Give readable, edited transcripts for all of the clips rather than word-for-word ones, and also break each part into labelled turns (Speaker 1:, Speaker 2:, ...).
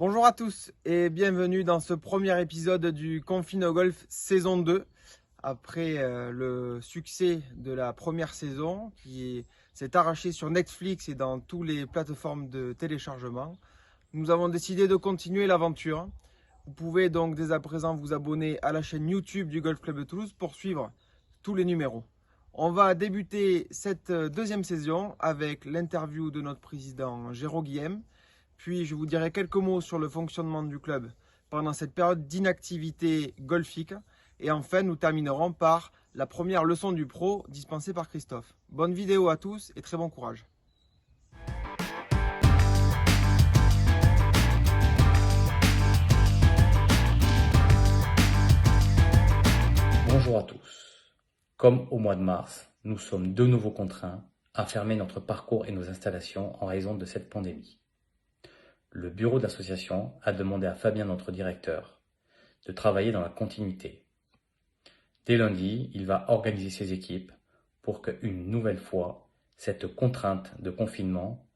Speaker 1: Bonjour à tous et bienvenue dans ce premier épisode du Confino Golf saison 2. Après le succès de la première saison qui s'est arraché sur Netflix et dans toutes les plateformes de téléchargement, nous avons décidé de continuer l'aventure. Vous pouvez donc dès à présent vous abonner à la chaîne YouTube du Golf Club de Toulouse pour suivre tous les numéros. On va débuter cette deuxième saison avec l'interview de notre président Géraud Guillem. Puis je vous dirai quelques mots sur le fonctionnement du club pendant cette période d'inactivité golfique. Et enfin, nous terminerons par la première leçon du pro dispensée par Christophe. Bonne vidéo à tous et très bon courage.
Speaker 2: Bonjour à tous. Comme au mois de mars, nous sommes de nouveau contraints à fermer notre parcours et nos installations en raison de cette pandémie. Le bureau de l'association a demandé à Fabien, notre directeur, de travailler dans la continuité. Dès lundi, il va organiser ses équipes pour qu'une nouvelle fois, cette contrainte de confinement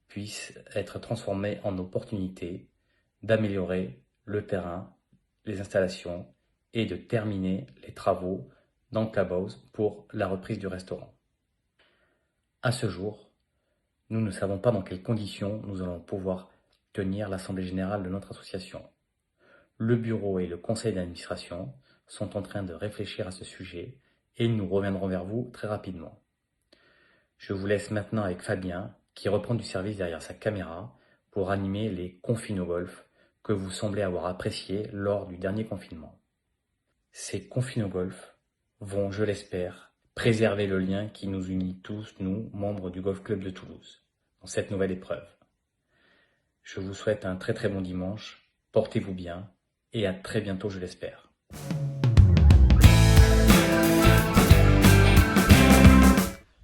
Speaker 2: puisse être transformée en opportunité d'améliorer le terrain, les installations et de terminer les travaux dans le clubhouse pour la reprise du restaurant. À ce jour, nous ne savons pas dans quelles conditions nous allons pouvoir tenir l'assemblée générale de notre association. Le bureau et le conseil d'administration sont en train de réfléchir à ce sujet et nous reviendrons vers vous très rapidement. Je vous laisse maintenant avec Fabien qui reprend du service derrière sa caméra pour animer les Confino Golf que vous semblez avoir appréciés lors du dernier confinement. Ces Confino Golf vont, je l'espère, préserver le lien qui nous unit tous, nous, membres du Golf Club de Toulouse, dans cette nouvelle épreuve. Je vous souhaite un très bon dimanche, portez-vous bien et à très bientôt, je l'espère.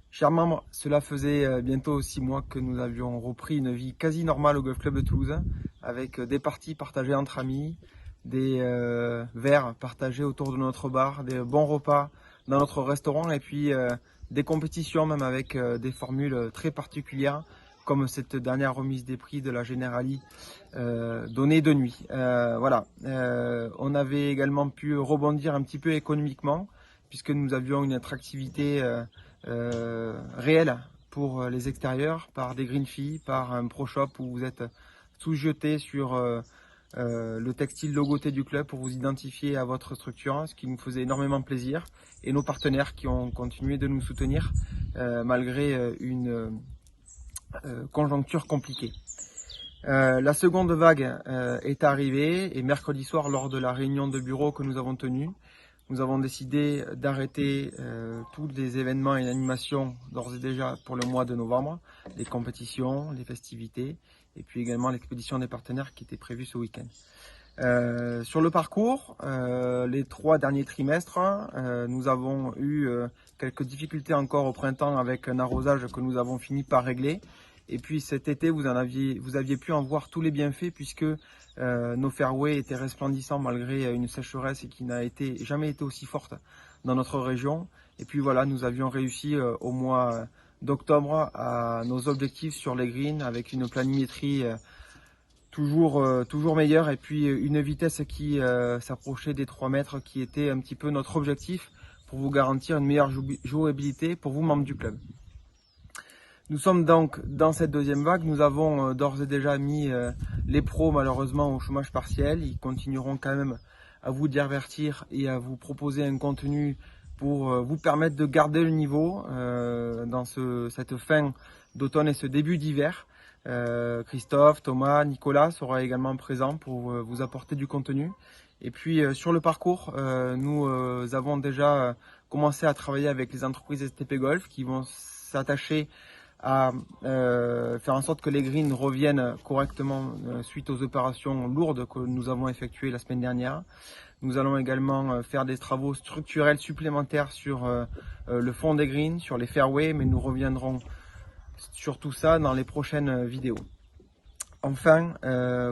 Speaker 1: Chers membres, cela faisait bientôt 6 mois que nous avions repris une vie quasi normale au Golf Club de Toulouse, avec des parties partagées entre amis, des verres partagés autour de notre bar, des bons repas dans notre restaurant et puis des compétitions même avec des formules très particulières comme cette dernière remise des prix de la Generali donnée de nuit. On avait également pu rebondir un petit peu économiquement puisque nous avions une attractivité réelle pour les extérieurs par des green fees, par un pro shop où vous êtes sous-jeté sur le textile logoté du club pour vous identifier à votre structure, ce qui nous faisait énormément plaisir, et nos partenaires qui ont continué de nous soutenir malgré une conjoncture compliquée. La seconde vague est arrivée et mercredi soir, lors de la réunion de bureau que nous avons tenue, nous avons décidé d'arrêter tous les événements et animations d'ores et déjà pour le mois de novembre, les compétitions, les festivités et puis également l'expédition des partenaires qui était prévue ce week-end. Sur le parcours, les 3 derniers trimestres, nous avons eu quelques difficultés encore au printemps avec un arrosage que nous avons fini par régler. Et puis cet été, vous aviez pu en voir tous les bienfaits puisque nos fairways étaient resplendissants malgré une sécheresse qui n'a jamais été aussi forte dans notre région. Et puis voilà, nous avions réussi au mois d'octobre à nos objectifs sur les greens avec une planimétrie toujours meilleure et puis une vitesse qui s'approchait des 3 mètres qui était un petit peu notre objectif pour vous garantir une meilleure jouabilité pour vous membres du club. Nous sommes donc dans cette deuxième vague, nous avons d'ores et déjà mis les pros malheureusement au chômage partiel. Ils continueront quand même à vous divertir et à vous proposer un contenu pour vous permettre de garder le niveau dans cette fin d'automne et ce début d'hiver. Christophe, Thomas, Nicolas seront également présents pour vous apporter du contenu. Et puis sur le parcours, nous avons déjà commencé à travailler avec les entreprises STP Golf qui vont s'attacher à faire en sorte que les greens reviennent correctement suite aux opérations lourdes que nous avons effectuées la semaine dernière. Nous allons également faire des travaux structurels supplémentaires sur le fond des greens, sur les fairways, mais nous reviendrons sur tout ça dans les prochaines vidéos. Enfin,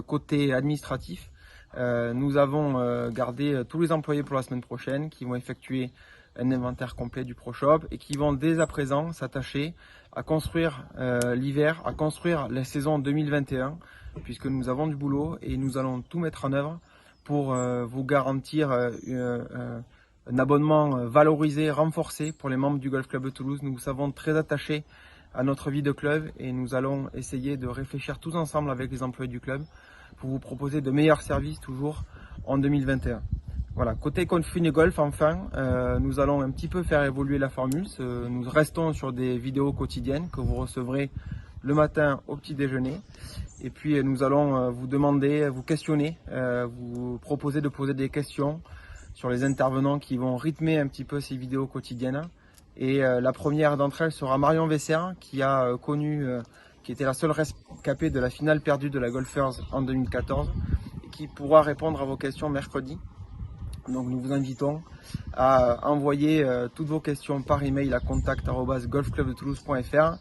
Speaker 1: côté administratif, nous avons gardé tous les employés pour la semaine prochaine qui vont effectuer un inventaire complet du Pro Shop et qui vont dès à présent s'attacher à construire l'hiver, à construire la saison 2021, puisque nous avons du boulot et nous allons tout mettre en œuvre pour vous garantir un abonnement valorisé, renforcé pour les membres du Golf Club de Toulouse. Nous savons très attachés à notre vie de club et nous allons essayer de réfléchir tous ensemble avec les employés du club pour vous proposer de meilleurs services toujours en 2021. Voilà, côté Confine Golf, enfin, nous allons un petit peu faire évoluer la formule. Nous restons sur des vidéos quotidiennes que vous recevrez le matin au petit déjeuner. Et puis nous allons vous demander, vous questionner, vous proposer de poser des questions sur les intervenants qui vont rythmer un petit peu ces vidéos quotidiennes. Et la première d'entre elles sera Marion Vesser, qui a qui était la seule rescapée de la finale perdue de la Golfers en 2014, et qui pourra répondre à vos questions mercredi. Donc nous vous invitons à envoyer toutes vos questions par email à contact@golfclubdetoulouse.fr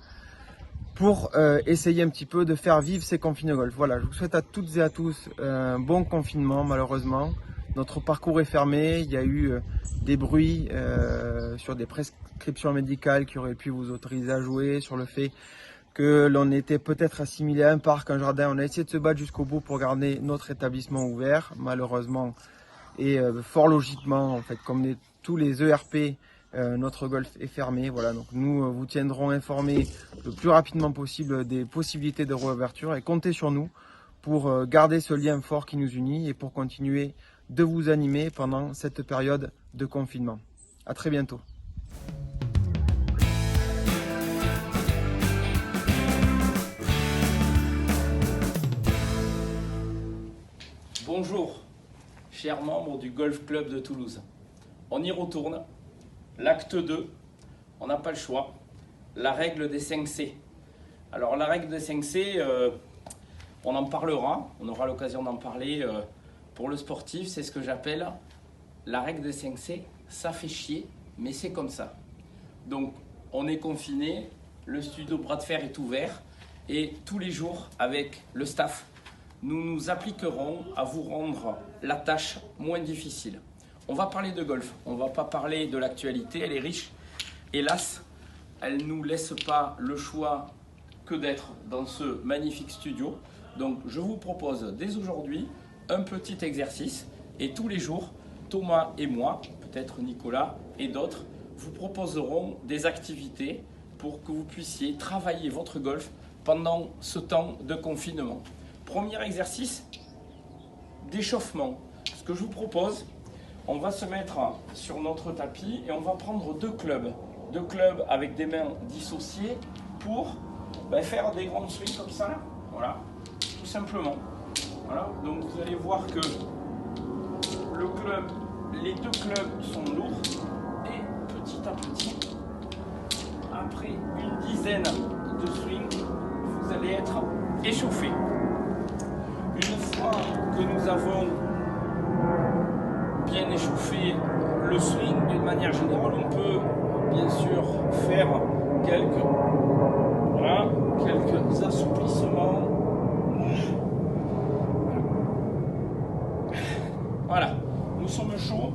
Speaker 1: pour essayer un petit peu de faire vivre ces confines golf. Voilà, je vous souhaite à toutes et à tous un bon confinement. Malheureusement, notre parcours est fermé. Il y a eu des bruits sur des prescriptions médicales qui auraient pu vous autoriser à jouer, sur le fait que l'on était peut-être assimilé à un parc, un jardin. On a essayé de se battre jusqu'au bout pour garder notre établissement ouvert. Malheureusement, et fort logiquement, en fait, comme tous les ERP, notre golf est fermé. Voilà, donc nous vous tiendrons informés le plus rapidement possible des possibilités de réouverture et comptez sur nous pour garder ce lien fort qui nous unit et pour continuer de vous animer pendant cette période de confinement. À très bientôt.
Speaker 3: Bonjour, chers membres du Golf Club de Toulouse. On y retourne. L'acte 2, on n'a pas le choix. La règle des 5 C. Alors la règle des 5 C, on en parlera, on aura l'occasion d'en parler pour le sportif. C'est ce que j'appelle la règle des 5 C. Ça fait chier, mais c'est comme ça. Donc on est confiné, le studio bras de fer est ouvert et tous les jours avec le staff, nous nous appliquerons à vous rendre la tâche moins difficile. On va parler de golf, on ne va pas parler de l'actualité, elle est riche. Hélas, elle ne nous laisse pas le choix que d'être dans ce magnifique studio. Donc je vous propose dès aujourd'hui un petit exercice et tous les jours, Thomas et moi, peut-être Nicolas et d'autres, vous proposerons des activités pour que vous puissiez travailler votre golf pendant ce temps de confinement. Premier exercice, d'échauffement. Ce que je vous propose, on va se mettre sur notre tapis et on va prendre deux clubs avec des mains dissociées pour faire des grands swings comme ça, là. Voilà, tout simplement. Voilà, donc vous allez voir que les deux clubs sont lourds et petit à petit, après une dizaine de swings, vous allez être échauffé. Une fois que nous avons bien échauffé le swing, d'une manière générale, on peut bien sûr faire quelques assouplissements. Voilà, nous sommes chauds.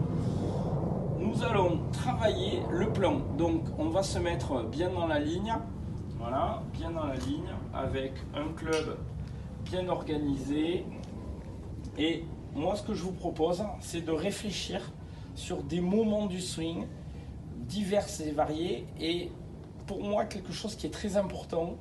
Speaker 3: Nous allons travailler le plan. Donc on va se mettre bien dans la ligne. Voilà, bien dans la ligne avec un club bien organisé. Et moi, ce que je vous propose, c'est de réfléchir sur des moments du swing divers et variés. Et pour moi, quelque chose qui est très important,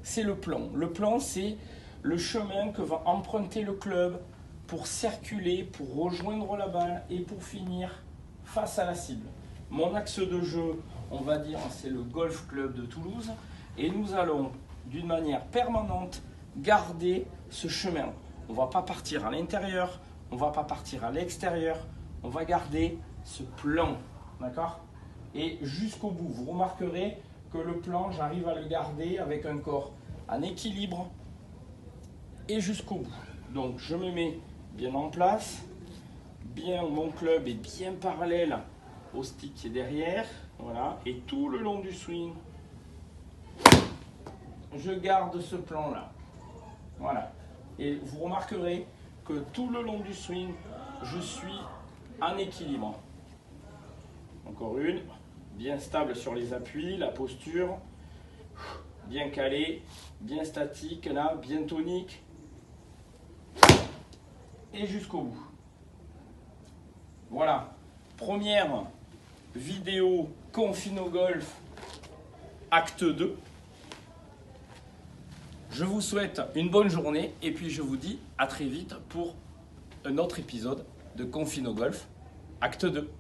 Speaker 3: c'est le plan. Le plan, c'est le chemin que va emprunter le club pour circuler, pour rejoindre la balle et pour finir face à la cible. Mon axe de jeu, on va dire, c'est le Golf Club de Toulouse. Et nous allons, d'une manière permanente, garder ce chemin. On ne va pas partir à l'intérieur, on ne va pas partir à l'extérieur, on va garder ce plan, d'accord? Et jusqu'au bout, vous remarquerez que le plan, j'arrive à le garder avec un corps en équilibre et jusqu'au bout. Donc je me mets bien en place, bien, mon club est bien parallèle au stick qui est derrière, voilà, et tout le long du swing, je garde ce plan-là, voilà. Et vous remarquerez que tout le long du swing, je suis en équilibre. Encore une, bien stable sur les appuis, la posture. bien calé, bien statique, là, bien tonique. Et jusqu'au bout. Voilà, première vidéo Confino Golf acte 2. Je vous souhaite une bonne journée et puis je vous dis à très vite pour un autre épisode de Confino Golf acte 2.